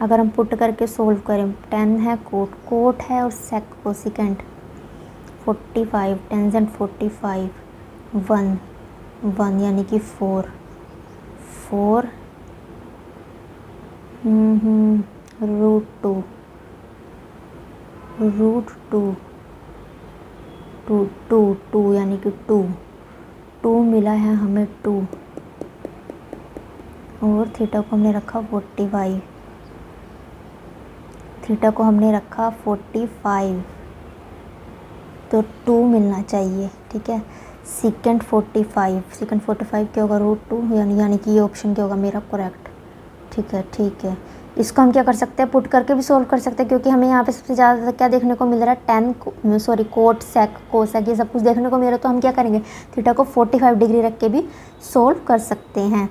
A: अगर हम पुट करके सोल्व करें tan है कोट है और सेक कोसिकेंट 45 tan 45 1 यानी कि 4 √2 यानी कि 2 मिला है हमें 2, और थीटा को हमने रखा 45, थीटा को हमने रखा 45, तो 2 मिलना चाहिए। ठीक है, सेकेंड 45 क्या होगा √2, यानी कि ये ऑप्शन क्या होगा मेरा करेक्ट। ठीक है, इसको हम क्या कर सकते हैं, पुट करके भी सोल्व कर सकते हैं, क्योंकि हमें यहाँ पे सबसे ज़्यादा क्या देखने को मिल रहा है, कोट सेक कोसेक ये सब कुछ देखने को मिल रहा है। तो हम क्या करेंगे, थीटा को 45 डिग्री रख के भी सोल्व कर सकते हैं।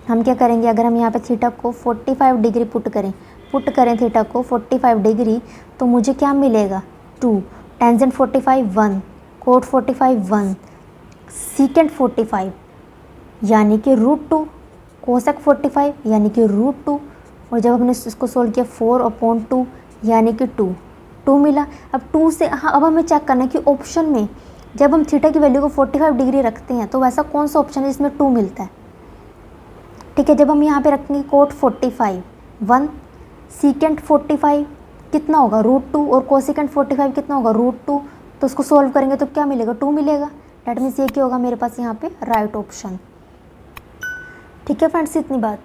A: हम क्या करेंगे, अगर हम यहाँ पे थीटा को 45 डिग्री पुट करें थीटा को 45 डिग्री, तो मुझे क्या मिलेगा, 2, टेंजेंट 45 1, कोट 45 1, सीकेंट 45 यानी कि √2, कोसेक 45 यानी कि √2, और जब हमने इसको सोल्व किया 4/2 यानी कि 2 मिला। अब 2 से हाँ, अब हमें चेक करना है कि ऑप्शन में जब हम थीटा की वैल्यू को 45 डिग्री रखते हैं तो वैसा कौन सा ऑप्शन है जिसमें 2 मिलता है। ठीक है, जब हम यहाँ पे रखेंगे कोट 45 1, सीकेंट 45 कितना होगा, √2, और कोसेकेंट 45 कितना होगा, √2, तो उसको सोल्व करेंगे तो क्या मिलेगा, 2 मिलेगा। डेट मीन्स ये क्या होगा मेरे पास यहाँ पे राइट ऑप्शन। ठीक है फ्रेंड्स, इतनी बात।